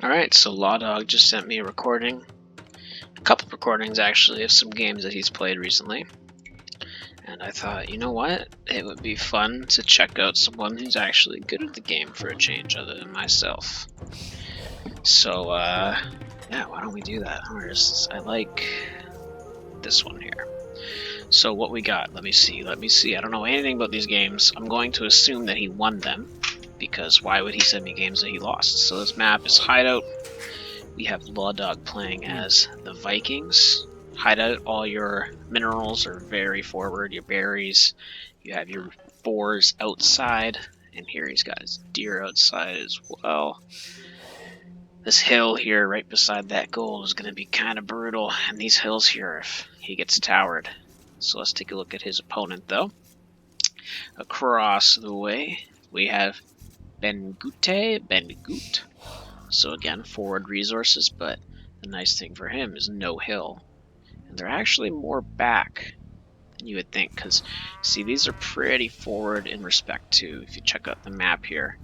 Alright, so Lawdog just sent me a recording. A couple recordings actually of some games that he's played recently. And I thought, you know what? It would be fun to check out someone who's actually good at the game for a change other than myself. So, yeah, why don't we do that? I like this one here. So what we got, let me see. I don't know anything about these games. I'm going to assume that he won them, because why would he send me games that he lost? So this map is Hideout. We have Lawdog playing as the Vikings. Hideout, all your minerals are very forward, your berries. You have your boars outside, and here he's got his deer outside as well. This hill here right beside that gold is going to be kind of brutal, and these hills here if he gets towered. So let's take a look at his opponent though. Across the way we have Bengut. So again, forward resources, but the nice thing for him is no hill. And they're actually more back than you would think, because see, these are pretty forward in respect to, if you check out the map here.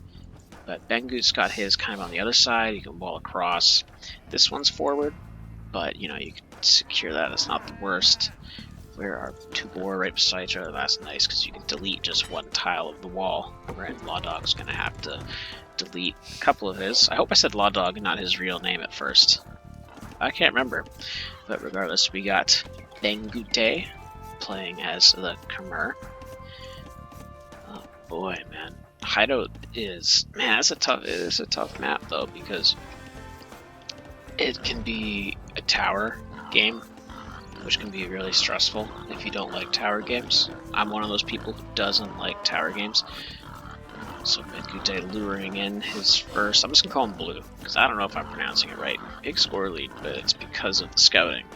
But Bengut's got his kind of on the other side, you can wall across. This one's forward, but you know, you can secure that, it's not the worst. Where are two boar right beside each other? That's nice, because you can delete just one tile of the wall, where Lawdog's going to have to delete a couple of his. I hope I said Lawdog and not his real name at first. I can't remember. But regardless, we got Bengute playing as the Khmer. Oh boy, man. Hideout is, man, it is a tough map though, because it can be a tower game, which can be really stressful if you don't like tower games. I'm one of those people who doesn't like tower games. So Bengute luring in his first, I'm just gonna call him Blue, because I don't know if I'm pronouncing it right. Big score lead, but it's because of the scouting.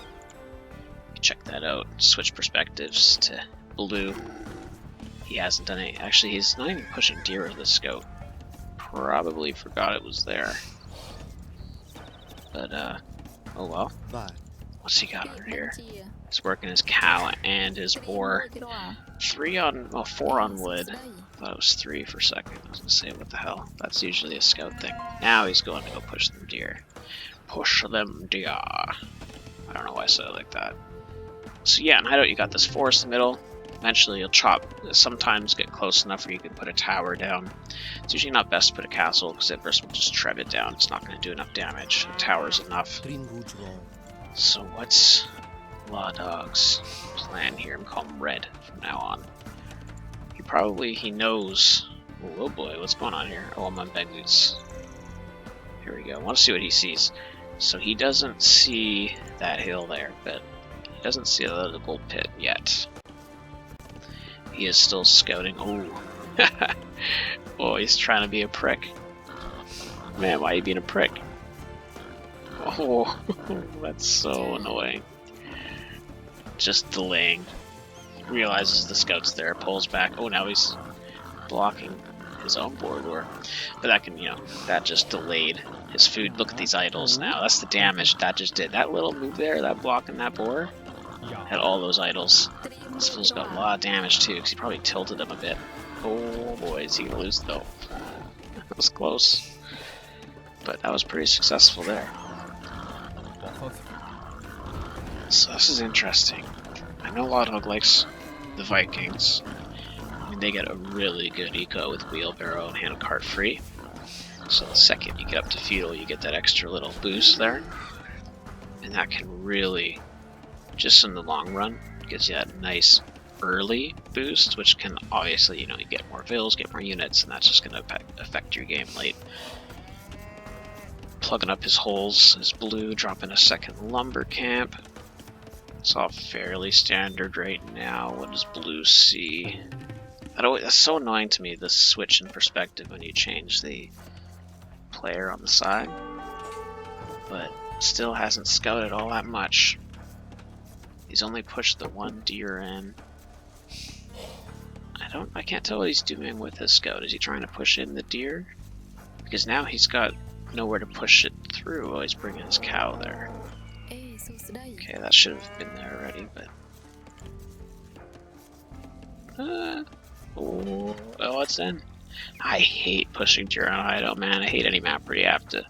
Check that out. Switch perspectives to Blue. He hasn't done any, actually he's not even pushing deer with the scout. Probably forgot it was there. But oh well. What's he got over here? He's working his cow and his boar. 4 on wood. I thought it was 3 for a second. I was gonna say, what the hell? That's usually a scout thing. Now he's going to go push them deer. Push them deer. I don't know why I said it like that. So yeah, in Hideout you got this forest in the middle. Eventually you'll sometimes get close enough where you can put a tower down. It's usually not best to put a castle, because that person will just tread it down. It's not going to do enough damage. A tower's enough. So what's Lawdog's plan here? I'm calling him Red from now on. He knows. Oh boy, what's going on here? Oh, I'm on Bengut's. Here we go. I want to see what he sees. So he doesn't see that hill there, but he doesn't see the gold pit yet. He is still scouting. Oh, oh, he's trying to be a prick. Man, why are you being a prick? Oh, that's so annoying. Just delaying. Realizes the scout's there, pulls back. Oh, now he's blocking his own board war. But that can, you know, that just delayed his food. Look at these idols now. That's the damage that just did. That little move there, that block and that boar, had all those idols. This fool's got a lot of damage too, because he probably tilted him a bit. Oh boy, is he gonna lose though? That was close. But that was pretty successful there. So this is interesting. I know Lawdog likes the Vikings. I mean, they get a really good eco with wheelbarrow and handcart free. So the second you get up to feudal, you get that extra little boost there. And that can really, just in the long run, gives you that nice early boost, which can obviously, you know, you get more vills, get more units, and that's just going to affect your game late. Plugging up his holes is Blue, dropping a second lumber camp. It's all fairly standard right now. What does Blue see? That's so annoying to me, the switch in perspective when you change the player on the side. But still hasn't scouted all that much. He's only pushed the one deer in. I can't tell what he's doing with his scout. Is he trying to push in the deer? Because now he's got nowhere to push it through. Oh, he's bringing his cow there. Okay, that should have been there already, but... oh, what's in? I hate pushing deer on Hideout, man. I hate any map where you have to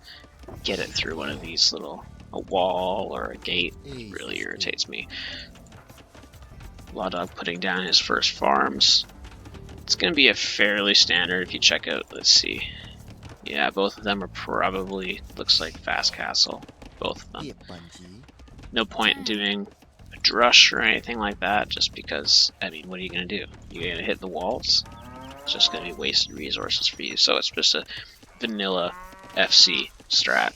get it through one of these a wall or a gate. It really irritates me. Lawdog putting down his first farms. It's going to be a fairly standard if you check out, let's see. Yeah, both of them are probably, looks like fast castle. Both of them. No point in doing a drush or anything like that, just because, I mean, what are you going to do? You're going to hit the walls? It's just going to be wasted resources for you. So it's just a vanilla FC strat,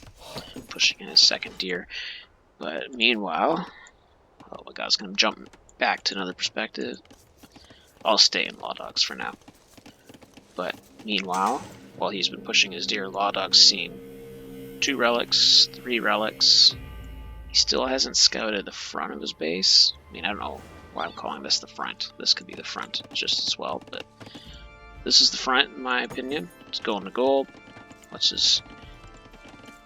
pushing in his second deer. But meanwhile, oh my god, it's going to jump back to another perspective. I'll stay in Lawdog's for now. But meanwhile, while he's been pushing his deer, Lawdog's seen 2 relics, 3 relics. He still hasn't scouted the front of his base. I mean, I don't know why I'm calling this the front. This could be the front just as well, but this is the front in my opinion. It's going to gold. What's his...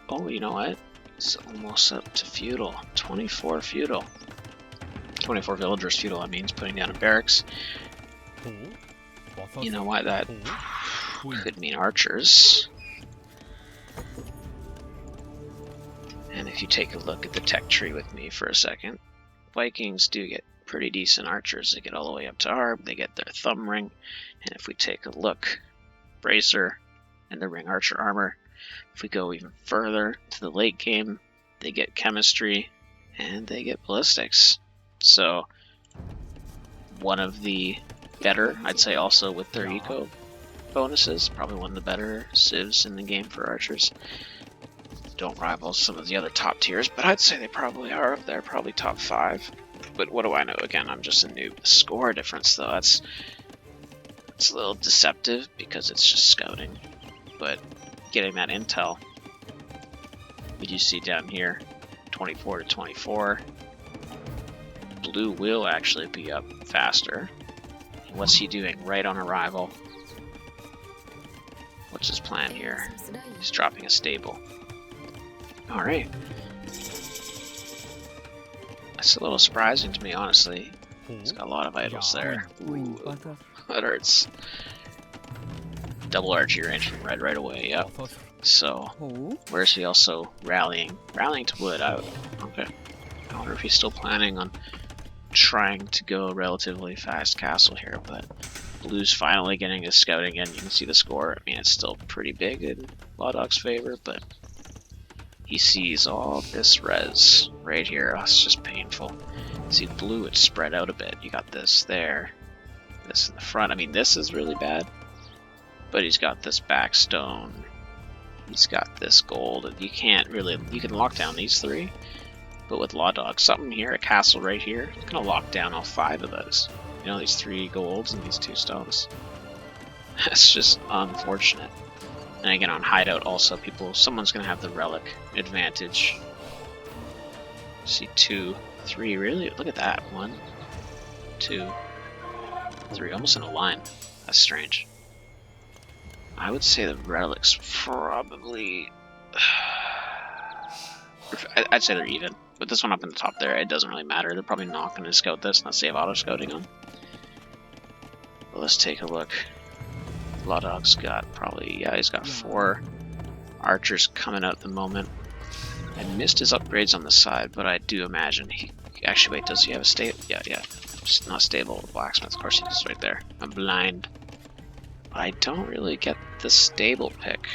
Oh, you know what? It's almost up to feudal. 24 feudal. 24 villagers feudal, I mean, he's putting down a barracks. You know what, that could mean archers. And if you take a look at the tech tree with me for a second, Vikings do get pretty decent archers. They get all the way up to Arb, they get their thumb ring, and if we take a look, bracer and the ring archer armor. If we go even further to the late game, they get chemistry and they get ballistics. So one of the better, I'd say, also with their eco bonuses, probably one of the better civs in the game for archers. Don't rival some of the other top tiers, but I'd say they probably are up there, probably top 5. But what do I know? Again, I'm just a noob. The score difference, though, it's a little deceptive because it's just scouting. But getting that intel, we do see down here, 24 to 24. Blue will actually be up faster. And what's he doing right on arrival? What's his plan here? He's dropping a stable. Alright. That's a little surprising to me, honestly. He's got a lot of idols there. Ooh, that hurts. Double archery range right away, yep. So, where's he also rallying? Rallying to wood out. Okay. I wonder if he's still planning on trying to go a relatively fast castle here, but Blue's finally getting his scouting in. You can see the score. I mean, it's still pretty big in Lawdog's favor, but he sees all this res right here. Oh, it's just painful. See, Blue, it's spread out a bit. You got this there, this in the front. I mean, this is really bad, but he's got this back stone. He's got this gold, and you can't really, you can lock down these 3, but with Lawdog, something here, a castle right here, it's gonna lock down all 5 of those. You know, these 3 golds and these 2 stones. That's just unfortunate. And again, on Hideout also, someone's gonna have the relic advantage. See, 2, 3, really? Look at that. 1, 2, 3, almost in a line. That's strange. I would say the relics probably... I'd say they're even. But this one up in the top there, it doesn't really matter. They're probably not going to scout this, not save auto-scouting on. But let's take a look. Lawdog's got probably, yeah, he's got 4 archers coming out at the moment. I missed his upgrades on the side, but I do imagine he... Actually, wait, does he have a stable? Yeah. It's not stable. Blacksmith, of course he is right there. I'm blind. I don't really get the stable pick.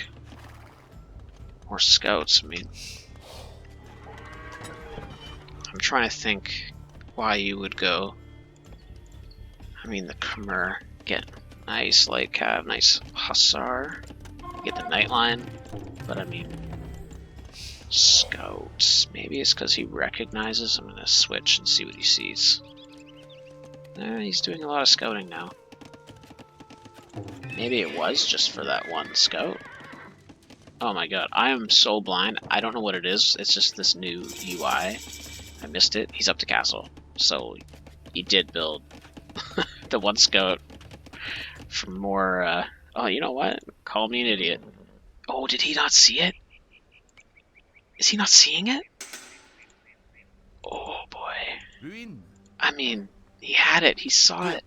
Or scouts, I mean. I'm trying to think why you would go. I mean, the Khmer get nice light cav, nice hussar, get the nightline, but I mean, scouts. Maybe it's because he recognizes. I'm gonna switch and see what he sees. He's doing a lot of scouting now. Maybe it was just for that one scout. Oh my god, I am so blind. I don't know what it is. It's just this new UI. I missed it. He's up to castle. So he did build the one scout for more, oh, you know what? Call me an idiot. Oh, did he not see it? Is he not seeing it? Oh boy. I mean, he had it. He saw it.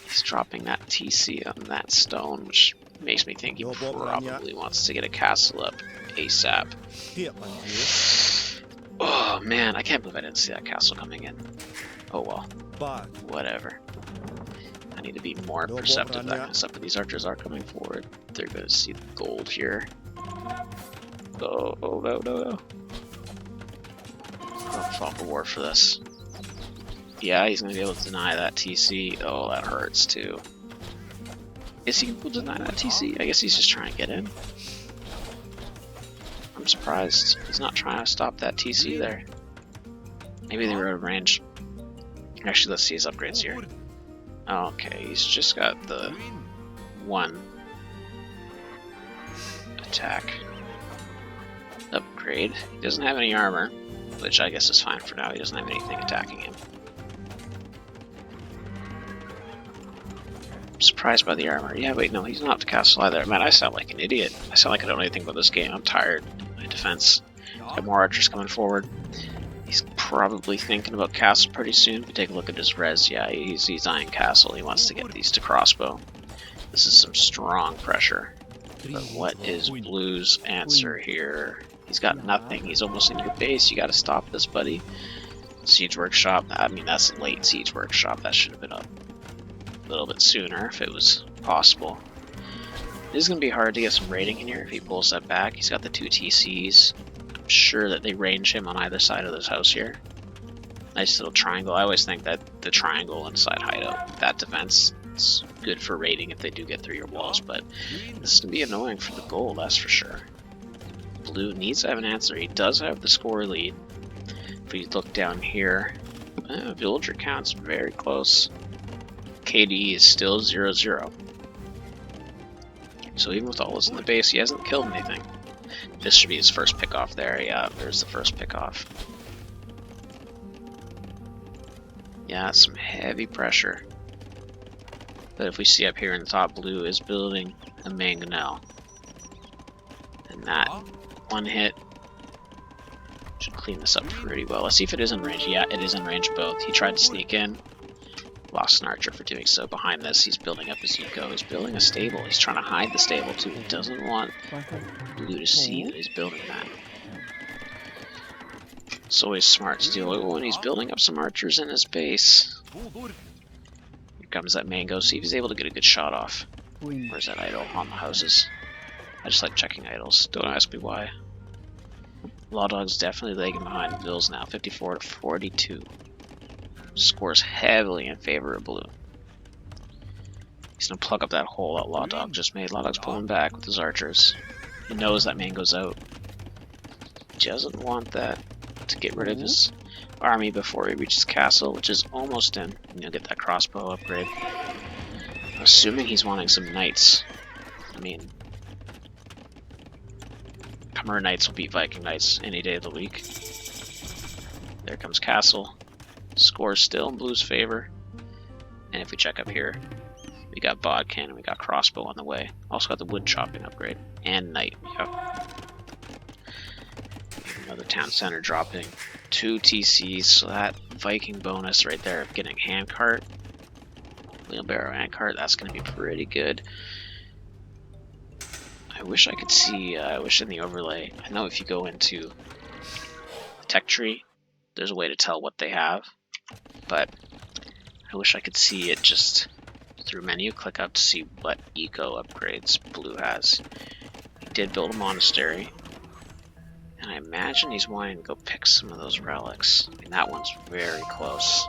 He's dropping that TC on that stone, which Makes me think he probably wants to get a castle up ASAP. Oh man, I can't believe I didn't see that castle coming in. Oh well. Whatever. I need to be more perceptive, that kind of stuff. But these archers are coming forward. They're going to see the gold here. Oh, no, no, no. I'll fall for war for this. Yeah, he's going to be able to deny that TC. Oh, that hurts too. Is he able to deny that TC? I guess he's just trying to get in. I'm surprised. He's not trying to stop that TC there. Maybe they were out of range. Actually, let's see his upgrades here. Okay, he's just got the one attack upgrade. He doesn't have any armor, which I guess is fine for now. He doesn't have anything attacking him. I'm surprised by the armor. Yeah, wait, no, he's not up to castle either. Man, I sound like an idiot. I sound like I don't know anything about this game. I'm tired. My defense. Got more archers coming forward. He's probably thinking about castle pretty soon. If you take a look at his res, yeah, he's eyeing castle. He wants to get these to crossbow. This is some strong pressure. But what is Blue's answer here? He's got nothing. He's almost in your base. You gotta stop this, buddy. Siege Workshop. I mean, that's late Siege Workshop. That should have been up a little bit sooner if it was possible. It is gonna be hard to get some raiding in here if he pulls that back. He's got the 2 TCs. I'm sure that they range him on either side of this house here. Nice little triangle. I always think that the triangle inside Hideout, that defense, is good for raiding if they do get through your walls, but this is going to be annoying for the goal, that's for sure. Blue needs to have an answer. He does have the score lead. If we look down here, villager count's very close. KD is still 0-0. So even with all this in the base, he hasn't killed anything. This should be his first pick off there. Yeah, there's the first pick off. Yeah, some heavy pressure. But if we see up here in the top, Blue is building a mangonel. And that one hit should clean this up pretty well. Let's see if it is in range. Yeah, it is in range both. He tried to sneak in. Lost an archer for doing so. Behind this, he's building up his eco. He's building a stable. He's trying to hide the stable too. He doesn't want Blue to see that he's building that. It's always smart to do. Oh, and he's building up some archers in his base. Here comes that mango. See if he's able to get a good shot off. Where's that idol? On the houses. I just like checking idols. Don't ask me why. Lawdog's definitely lagging behind the Bills now. 54-42. Scores heavily in favor of Blue. He's gonna plug up that hole that Lawdog just made. Lawdog's pulling back with his archers. He knows that mango's out. He doesn't want that to get rid of his army before he reaches castle, which is almost in. And he'll get that crossbow upgrade. I'm assuming he's wanting some knights. I mean, Khmer Knights will beat Viking Knights any day of the week. There comes castle. Score still in Blue's favor. And if we check up here, we got bodkin and we got crossbow on the way. Also got the wood chopping upgrade and knight. Yep. Another town center dropping 2 TCs, so that Viking bonus right there of getting handcart, wheelbarrow handcart, that's going to be pretty good. I wish I could see, I wish in the overlay, I know if you go into the tech tree, there's a way to tell what they have, but I wish I could see it just through menu, click up to see what eco upgrades Blue has. He did build a monastery. And I imagine he's wanting to go pick some of those relics. I mean, that one's very close.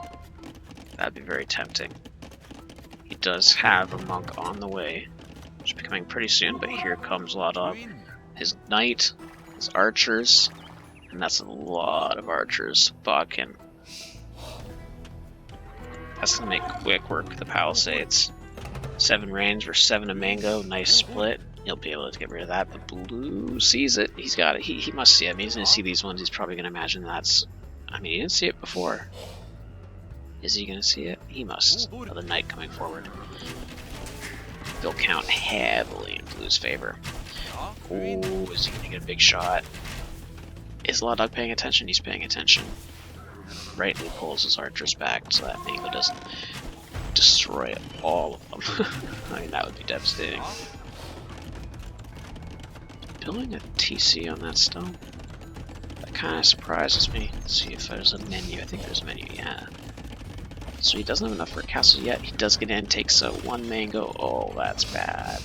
That'd be very tempting. He does have a monk on the way, which is becoming pretty soon, but here comes Lawdog. His knight, his archers, and that's a lot of archers. Bodkin. That's going to make quick work of the palisades. 7 range versus 7 of mango, nice split. He'll be able to get rid of that, but Blue sees it. He's got it. He must see it. I mean, he's going to see these ones. He's probably going to imagine that's... I mean, he didn't see it before. Is he going to see it? He must. Another knight coming forward. They'll count heavily in Blue's favor. Oh, is he going to get a big shot? Is Lawdog paying attention? He's paying attention. Rightly pulls his archers back so that mango doesn't destroy all of them. I mean, that would be devastating. building a TC on that stone? That kind of surprises me. Let's see if there's a menu. I think there's a menu, yeah. So he doesn't have enough for a castle yet. He does get in, takes one mango. Oh, that's bad.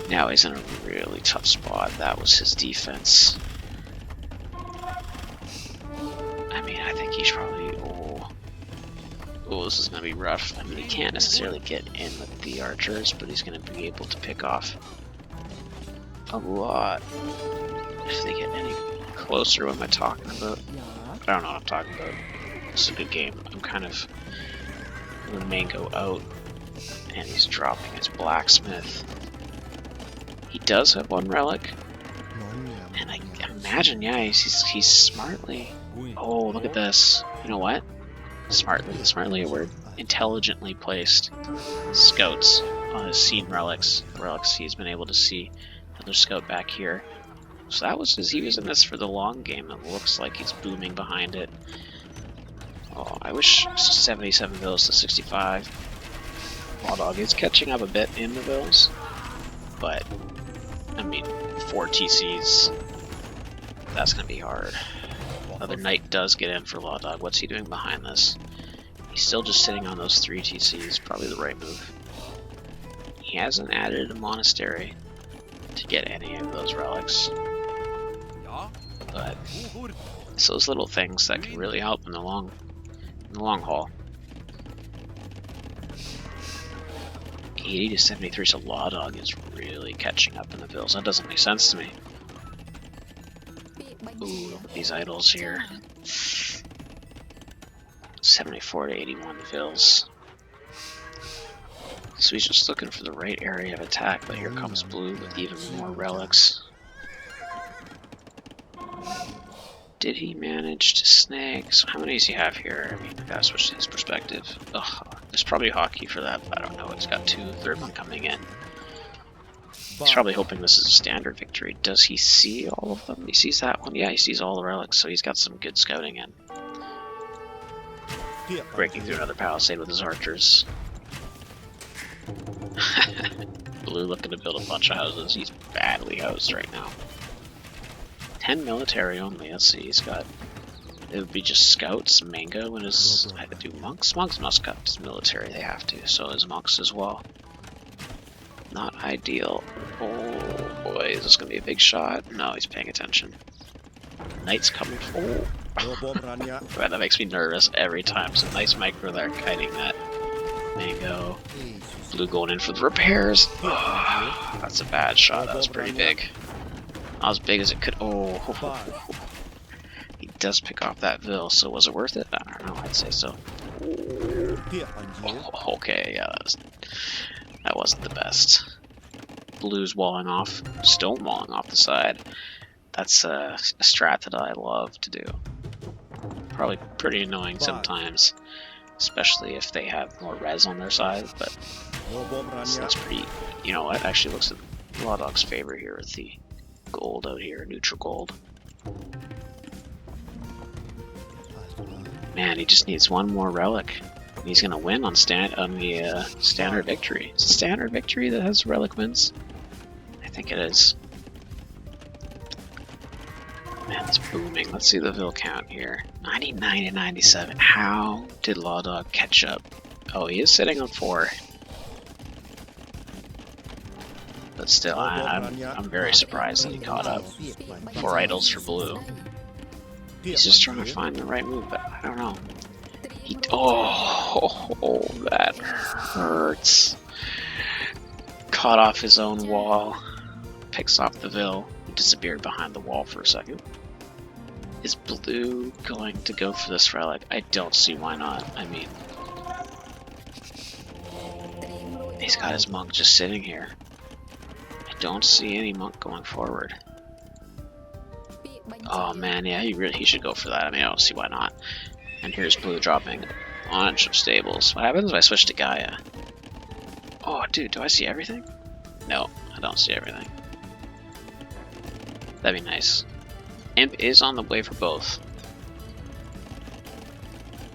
Now he's in a really tough spot. That was his defense. I mean, I think he's probably... Oh, this is going to be rough. I mean, he can't necessarily get in with the archers, but he's going to be able to pick off a lot if they get any closer. What am I talking about? I don't know what I'm talking about. It's a good game. I'm kind of the mango out, and he's dropping his blacksmith. He does have one relic, and I imagine, yeah, he's smartly. Oh, look at this. You know what? Smartly a word. Intelligently placed scouts on his seed relics. Relics he's been able to see. Another scout back here. So that was he was in this for the long game. It looks like he's booming behind it. Oh, I wish 77 vills to 65. Lawdog is catching up a bit in the vills, but I mean, 4 TCs, that's gonna be hard. Another knight does get in for Lawdog. What's he doing behind this? He's still just sitting on those 3 TCs, probably the right move. He hasn't added a monastery to get any of those relics, but it's those little things that can really help in the long haul. 80 to 73, so Lawdog is really catching up in the vills. That doesn't make sense to me. Ooh, look at these idols here. 74 to 81 vills. So he's just looking for the right area of attack, but here comes Blue with even more relics. Did he manage to snag? So how many does he have here? I mean, I gotta switch to his perspective. Ugh, there's probably hockey for that, but I don't know. He's got 2, third one coming in. He's probably hoping this is a standard victory. Does he see all of them? He sees that one. Yeah, he sees all the relics, so he's got some good scouting in. Breaking through another palisade with his archers. Blue looking to build a bunch of houses. He's badly housed right now. 10 military only. Let's see, he's got... It would be just scouts, mango, and his... I could do monks. Monks must got his military, they have to. So his monks as well. Not ideal. Oh boy, is this gonna be a big shot? No, he's paying attention. Knight's coming. Oh, man, that makes me nervous every time. So nice micro there, kiting that mango. Blue going in for the repairs. Oh, that's a bad shot. That was pretty big. Not as big as it could. Oh, he does pick off that Vil. So was it worth it? I don't know. I'd say so. Oh, okay, yeah, that wasn't the best. Blue's walling off, stone walling off the side. That's a strat that I love to do. Probably pretty annoying sometimes, especially if they have more res on their side, but that's pretty, you know what, actually looks in Lawdog's favor here with the gold out here, neutral gold. Man, he just needs one more relic. He's gonna win on the standard victory. Is it standard victory that has relic wins? I think it is. Man, it's booming. Let's see the Vil count here. 99 to 97. How did Lawdog catch up? Oh, he is sitting on 4. But still, I'm very surprised that he caught up. 4 idols for Blue. He's just trying to find the right move, but I don't know. Oh, that hurts. Caught off his own wall. Picks off the Vil. Disappeared behind the wall for a second. Is Blue going to go for this relic? I don't see why not. I mean, he's got his monk just sitting here. I don't see any monk going forward. Oh man, yeah, he should go for that. I mean, I don't see why not. And here's Blue dropping a bunch of stables. What happens if I switch to Gaia? Oh, dude, do I see everything? No, I don't see everything. That'd be nice. Imp is on the way for both.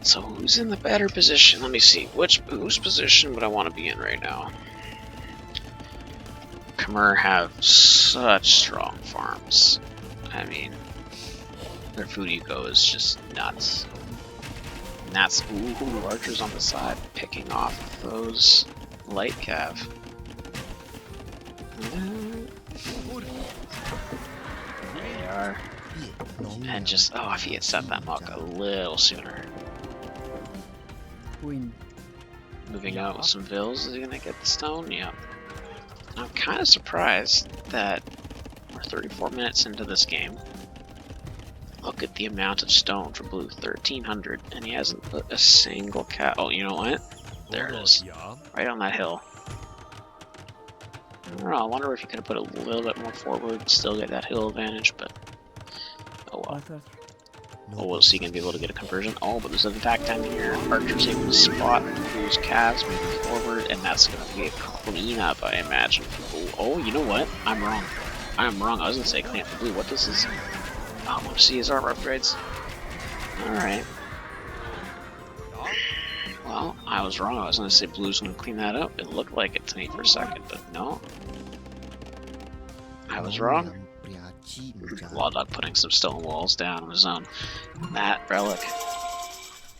So who's in the better position? Let me see. Whose position would I want to be in right now? Khmer have such strong farms. I mean, their food eco is just nuts. And that's, ooh, archers on the side picking off those light cav. There they are. And just, oh, if he had set that muck a little sooner. Moving out with some vills, is he gonna get the stone? Yeah. And I'm kind of surprised that we're 34 minutes into this game. Look at the amount of stone for blue, 1,300, and he hasn't put a single cat. Oh, you know what? There it is, right on that hill. I don't know, I wonder if you could have put a little bit more forward, still get that hill advantage, but oh well. Oh, well, is he going to be able to get a conversion? Oh, but there's an attack time here. Archer's able to spot those calves moving forward, and that's going to be a cleanup, I imagine. Oh, you know what? I'm wrong. I'm wrong. I was going to say clean up the blue. What this is? Oh, I want to see his armor upgrades. Alright. Well, I was wrong. I was going to say blue's going to clean that up. It looked like it to me for a second, but no. I was wrong. Lawdog putting some stone walls down on his own. That relic.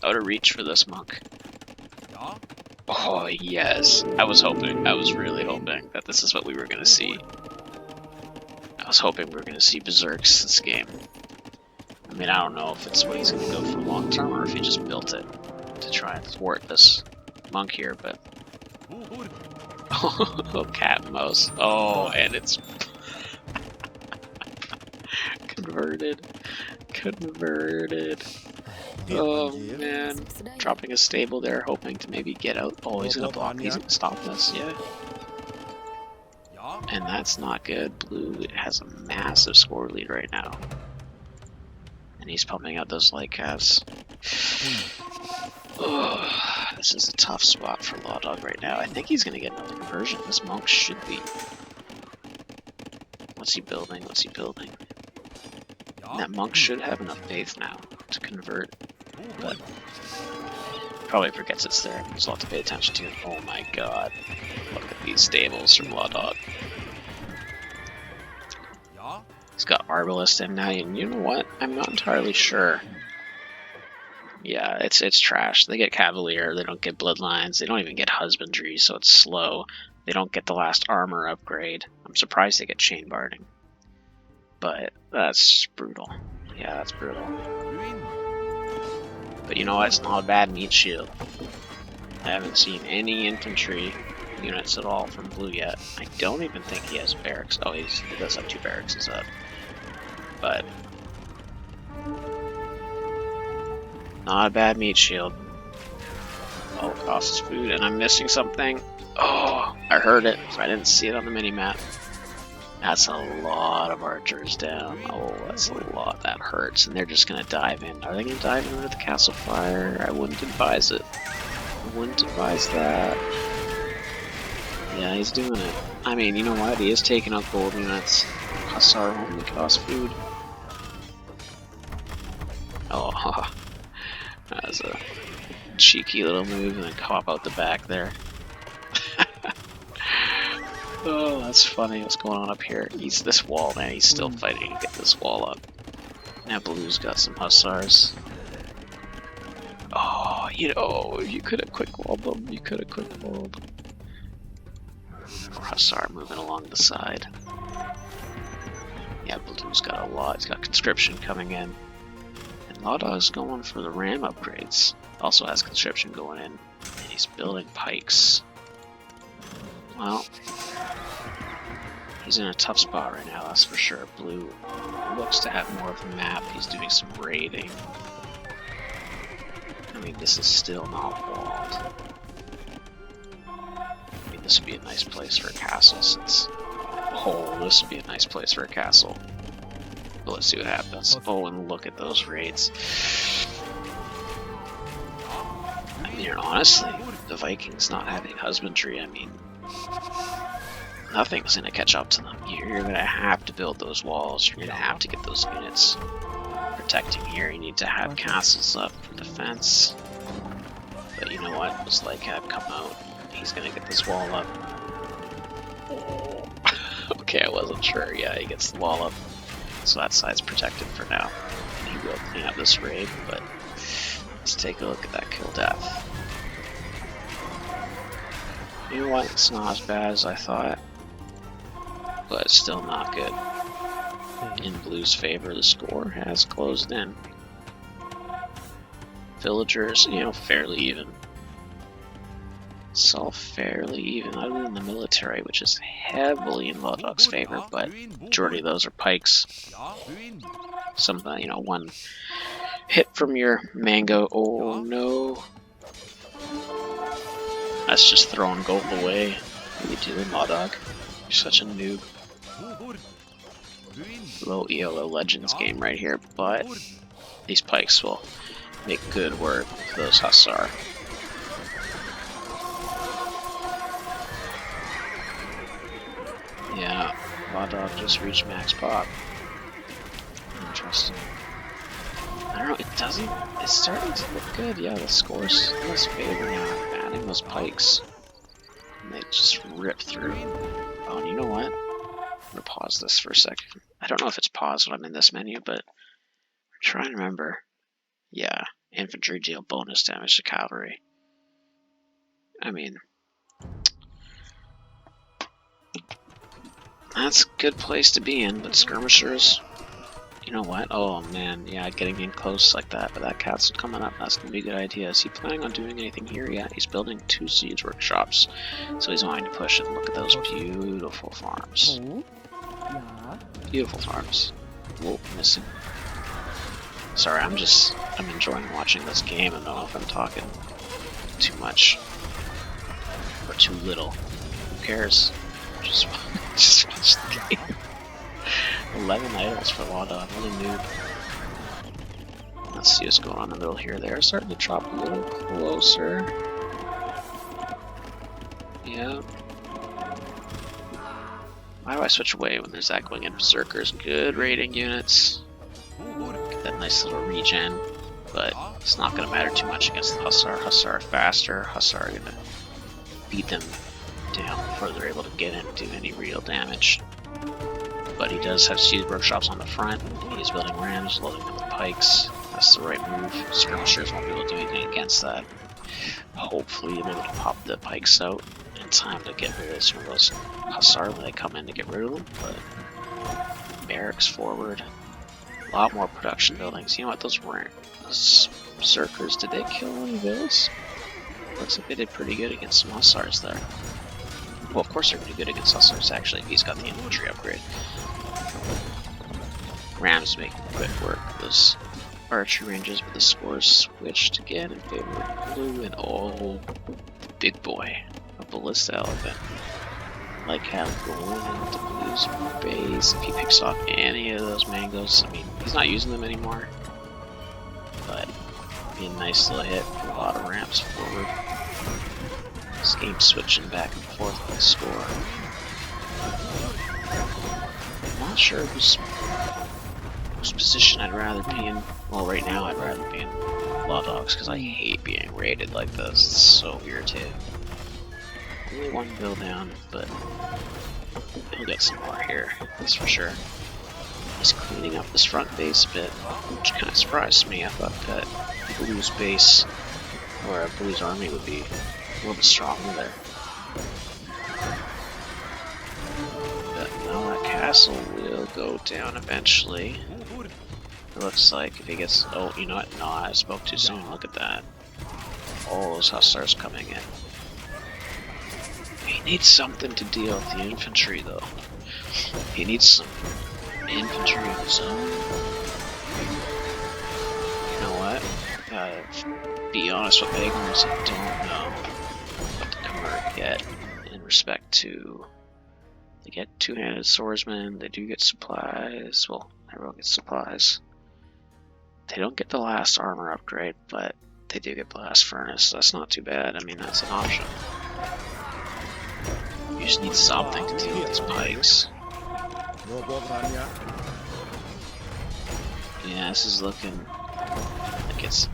Out of reach for this monk. Oh, yes. I was really hoping that this is what we were going to see. I was hoping we were going to see Berserks this game. I mean, I don't know if it's what he's going to go for long term or if he just built it to try and thwart this monk here, but... Oh, cat and mouse. Oh, and it's... Converted. Oh man. Dropping a stable there, hoping to maybe get out. Oh, he's gonna block. He's gonna stop this, yeah. And that's not good. Blue has a massive score lead right now. And he's pumping out those light calves. Oh, this is a tough spot for Lawdog right now. I think he's gonna get another conversion. This monk should be. What's he building? What's he building? That monk should have enough faith now to convert, but probably forgets it's there. There's a lot to pay attention to. Oh my god. Look at these stables from Lawdog. He's got Arbalist in now, and you know what? I'm not entirely sure. Yeah, it's trash. They get Cavalier, they don't get Bloodlines, they don't even get Husbandry, so it's slow. They don't get the last armor upgrade. I'm surprised they get Chain Barding. But that's brutal. Yeah, that's brutal. But you know what? It's not a bad meat shield. I haven't seen any infantry units at all from blue yet. I don't even think he has barracks. Oh, he does have 2 barracks up. But not a bad meat shield. Oh, it costs food, and I'm missing something. Oh, I heard it. I didn't see it on the mini-map. That's a lot of archers down. Oh, that's a lot. That hurts. And they're just going to dive in. Are they going to dive into the castle fire? I wouldn't advise it. I wouldn't advise that. Yeah, he's doing it. I mean, you know what? He is taking out gold units. Hussar only cost food. Oh, that was a cheeky little move and then cop out the back there. Oh, that's funny. What's going on up here? He's this wall, man. He's still fighting to get this wall up. Now blue's got some hussars. Oh, you know, you could have quick walled them. You could have quick walled. More hussar moving along the side. Yeah, blue's got a lot. He's got conscription coming in. And Lawdog's going for the ram upgrades. Also has conscription going in. And he's building pikes. Well, he's in a tough spot right now, that's for sure. Blue looks to have more of the map. He's doing some raiding. I mean, this is still not walled. I mean, this would be a nice place for a castle since... Oh, this would be a nice place for a castle. But let's see what happens. Oh, and look at those raids. I mean, honestly, the Vikings not having husbandry, I mean... Nothing's going to catch up to them. You're going to have to build those walls. You're going to have to get those units protecting here. You need to have castles up for defense. But you know what? This Lycab come out. He's going to get this wall up. Okay, I wasn't sure. Yeah, he gets the wall up, so that side's protected for now. He will clean up this raid, but let's take a look at that kill death. You know what? It's not as bad as I thought, but it's still not good. In Blue's favor, the score has closed in. Villagers, you know, fairly even. It's all fairly even, other than the military, which is heavily in Lawdog's favor, but majority of those are pikes. Some, you know, one hit from your mango. Oh no. That's just throwing gold away. What are you doing, Lawdog? You're such a noob. Low ELO Legends game right here, but these pikes will make good work with those Hussar. Yeah, Lawdog just reached max pop. Interesting. I don't know, it doesn't. It's starting to look good. Yeah, the score's in his favor now. Adding those pikes. And they just rip through. Oh, and you know what? I'm gonna pause this for a second. I don't know if it's paused when I'm in this menu, but I'm trying to remember. Yeah, infantry deal bonus damage to cavalry. I mean, that's a good place to be in, but skirmishers, you know what? Oh man, yeah, getting in close like that, but that castle coming up, that's gonna be a good idea. Is he planning on doing anything here? Yeah, he's building 2 siege workshops, so he's wanting to push it. Look at those beautiful farms. Beautiful farms. Whoa, missing. Sorry, I'm enjoying watching this game. I don't know if I'm talking too much or too little. Who cares? Just watch the game. 11 idols for Lawdog. What a noob. Let's see what's going on in the middle here. They're starting to drop a little closer. Yeah. Why do I switch away when there's that going in? Berserkers, good raiding units. Get that nice little regen, but it's not going to matter too much against the Hussar. Hussar are faster. Hussar are going to beat them down before they're able to get in and do any real damage. But he does have siege workshops on the front. He's building rams, loading them with pikes. That's the right move. Skirmishers won't be able to do anything against that. Hopefully he'll be able to pop the pikes out in time to get rid of some of those Hussar when they come in to get rid of them. But barracks forward. A lot more production buildings. You know what, those weren't those berserkers. Did they kill any of those? Looks like they did pretty good against some Hussars there. Well, of course they're going to be good against Hussars, actually, if he's got the infantry upgrade. Rams making quick work of those archery ranges, but the scores switched again in favor of Blue, and oh, the big boy, a ballista elephant. Like how going into Blue's base, if he picks off any of those mangoes, I mean, he's not using them anymore, but it'd be a nice little hit for a lot of ramps forward. This game's switching back and forth with the score. I'm not sure whose position I'd rather be in. Well, right now I'd rather be in Lawdog's because I hate being raided like this. It's so irritating. Only one build down, but he'll get some more here, that's for sure. He's cleaning up this front base a bit, which kind of surprised me. I thought that Blue's base, or Blue's army, would be a little bit stronger there. But now that castle will go down eventually. It looks like if he gets... Oh, you know what? No, I spoke too soon. Look at that. All those Hussars coming in. He needs something to deal with the infantry, though. He needs some infantry of his own. You know what? Be honest with ignorance, I don't know what the Khmer get in respect to... They get two-handed swordsmen, they do get supplies. Well, everyone gets supplies. They don't get the last armor upgrade, but they do get blast furnace, so that's not too bad. I mean, that's an option. You just need something to deal with these pikes. Yeah, this is looking like it's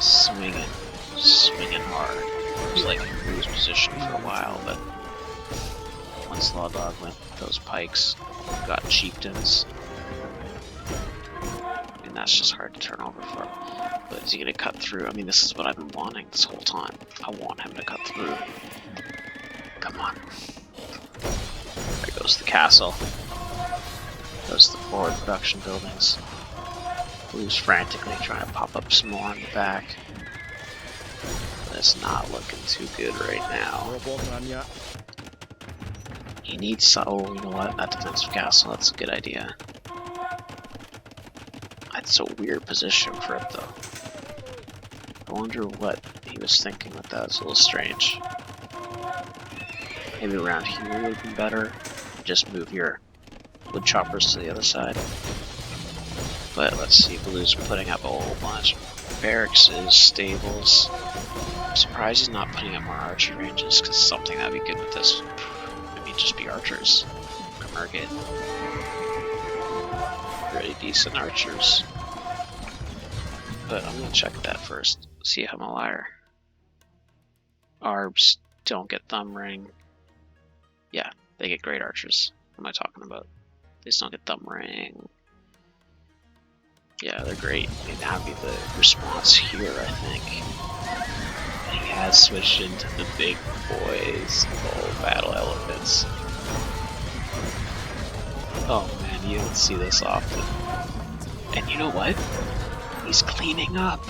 swinging hard. It was like in Blue's position for a while, but this Lawdog with those pikes. Got chieftains. And that's just hard to turn over for him. But is he gonna cut through? I mean, this is what I've been wanting this whole time. I want him to cut through. Come on. There goes the castle. Goes the forward production buildings. Blue's frantically trying to pop up some more in the back. But it's not looking too good right now. He needs some. Oh, you know what? That defensive castle, that's a good idea. That's a weird position for it, though. I wonder what he was thinking with that. It's a little strange. Maybe around here would be better. Just move your wood choppers to the other side. But let's see, Blue's putting up a whole bunch. Barracks, stables. I'm surprised he's not putting up more archer ranges, because something that'd be good with this. Maybe just be archers. Commergate. Pretty decent archers. But I'm gonna check that first. See if I'm a liar. Arbs don't get thumb ring. Yeah, they get great archers. What am I talking about? They just don't get thumb ring. Yeah, they're great. And that'd be the response here, I think. And he has switched into the big boys. Oh, battle elephants. Oh man, you don't see this often. And you know what? He's cleaning up.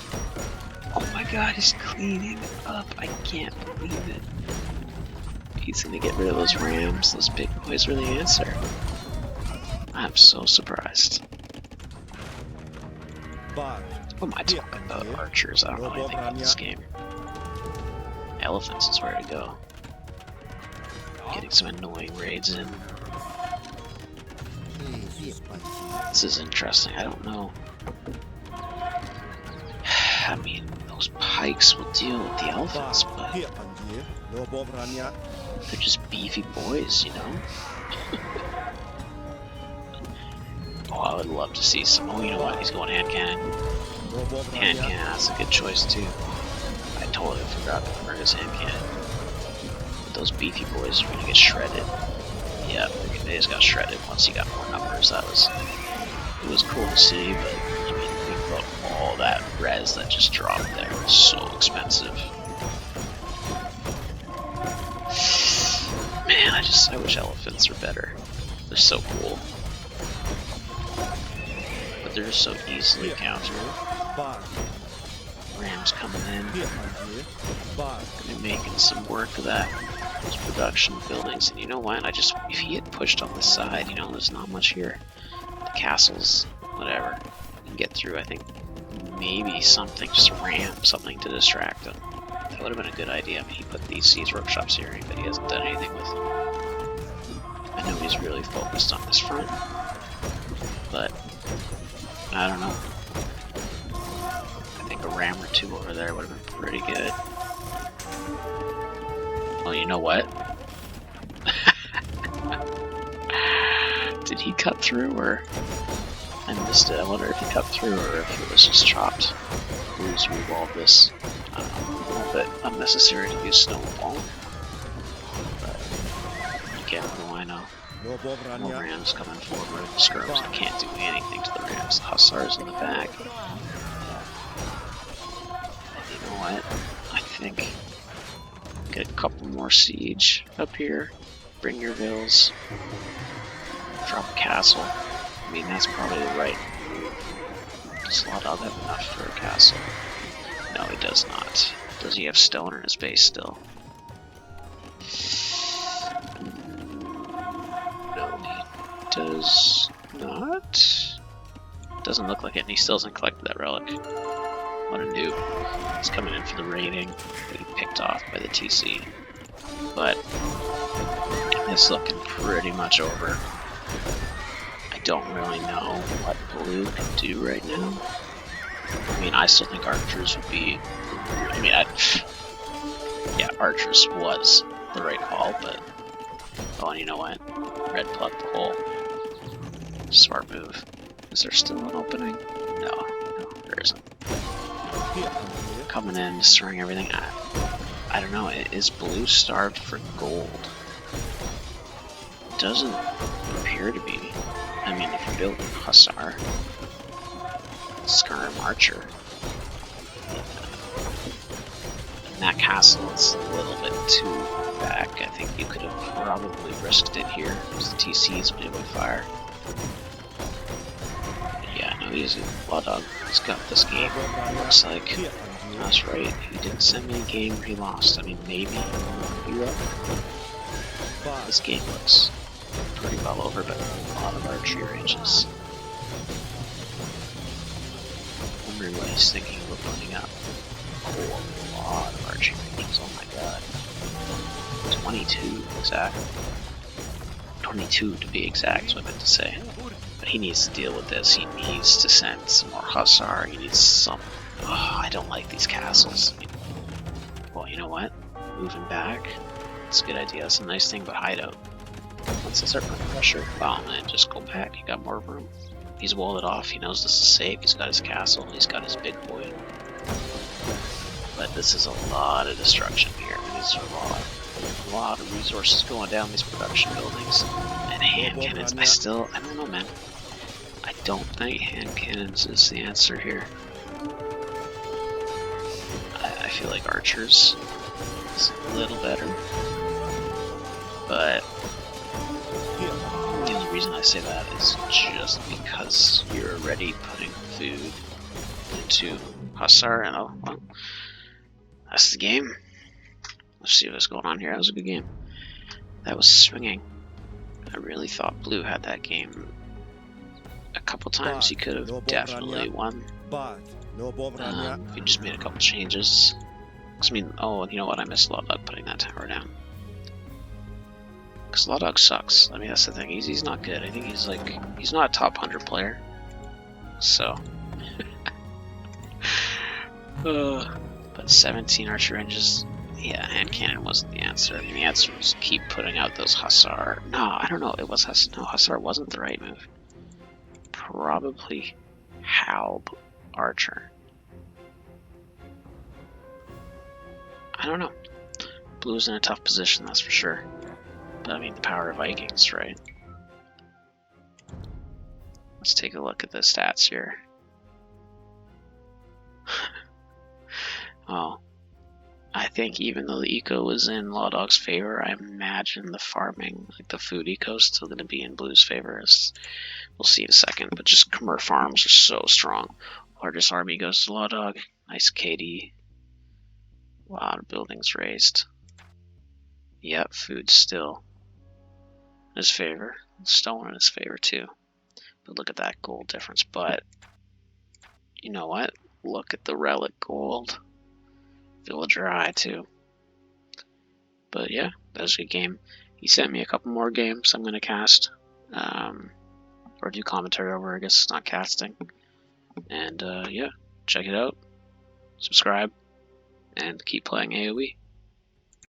Oh my god, he's cleaning up. I can't believe it. He's gonna get rid of those rams. Those big boys are the answer. I'm so surprised. What am I talking about? Archers? I don't know anything about this game. Elephants is where to go. Getting some annoying raids in. This is interesting. I don't know. I mean, those pikes will deal with the elephants, but they're just beefy boys, you know? Oh, I would love to see some. Oh, you know what? He's going hand cannon. Hand cannon, that's a good choice too. I totally forgot to convert his hand cannon. But those beefy boys are gonna get shredded. Yeah, they just got shredded once he got more numbers. It was cool to see, but I mean, think about all that res that just dropped there. It's so expensive. Man, I wish elephants were better. They're so cool. But they're just so easily countered. Rams coming in. Gonna be making some work of that. Those production buildings. And you know what? If he had pushed on the side, you know, there's not much here. The castles, whatever. You can get through, I think. Maybe something, just ram something to distract him. That would have been a good idea. I mean, he put these siege workshops here, but he hasn't done anything with them. I know he's really focused on this front, but I don't know. I think a ram or two over there would have been pretty good. Well, you know what? Did he cut through, or I missed it? I wonder if he cut through or if it was just chopped. Blues revolve this. I don't know, a little bit unnecessary to use snowball. But again, what do I know? More rams coming forward. The skirms, I can't do anything to the rams. The hussars in the back. And you know what? I think get a couple more siege up here. Bring your vills. Drop a castle. I mean, that's probably the right move. Does Lawdog have enough for a castle? No, he does not. Does he have stone in his base still? No, he does not. Doesn't look like it, and he still hasn't collected that relic. What a noob. He's coming in for the raiding, getting picked off by the TC. But it's looking pretty much over. I don't really know what Blue can do right now. I mean, I still think archers would be... I mean, yeah, archers was the right call, but... Oh, and you know what? Red plugged the hole. Smart move. Is there still an opening? No, there isn't. Coming in, destroying everything. I don't know, is Blue starved for gold? doesn't appear to be. I mean, if you're building Hussar, Skirm Archer, and that castle is a little bit too back. I think you could have probably risked it here, because the TCs would be fire. But yeah, no, he's a Lawdog. He's got this game. Looks like. That's right, he didn't send me a game where he lost. I mean, maybe Hero. This game looks pretty well over, but a lot of archery ranges. Wondering what he's thinking of putting up. Oh, a lot of archery ranges, oh my god. 22 exact. 22 to be exact, is what I meant to say. But he needs to deal with this. He needs to send some more Hussar. He needs some. Oh, I don't like these castles. Well, you know what? Moving back. It's a good idea. That's a nice thing about Hideout. Once they start putting pressure, well, man, just go back. You got more room. He's walled it off. He knows this is safe. He's got his castle. He's got his big boy. But this is a lot of destruction here. These are a lot of resources going down these production buildings. And hand cannons. I don't know, man. I don't think hand cannons is the answer here. I feel like archers is a little better. But the only reason I say that is just because you're already putting food into Hussar, and oh, well, that's the game. Let's see what's going on here. That was a good game. That was swinging. I really thought Blue had that game. A couple times he could have definitely won. He just made a couple changes. I mean, oh, you know what? I missed Lawdog putting that tower down. Because Lawdog sucks. I mean, that's the thing. He's not good. I think he's not a top 100 player. So. But 17 archer ranges. Yeah, hand cannon wasn't the answer. I mean, the answer was keep putting out those Hussar. No, I don't know. It was Hussar. No, Hussar wasn't the right move. Probably Halb Archer. I don't know. Blue's in a tough position, that's for sure. But I mean, the power of Vikings, right? Let's take a look at the stats here. Oh, I think even though the eco was in Lawdog's favor, I imagine the farming, like the food eco, is still going to be in Blue's favor. We'll see in a second, but just Khmer farms are so strong. Largest army goes to Lawdog. Nice KD. A lot of buildings raised. Yep, food still in his favor. Stone in his favor too. But look at that gold difference. But you know what? Look at the relic gold. Villager Eye too. But yeah, that was a good game. He sent me a couple more games I'm gonna cast. Or do commentary over, I guess, not casting. And yeah, check it out. Subscribe and keep playing AoE.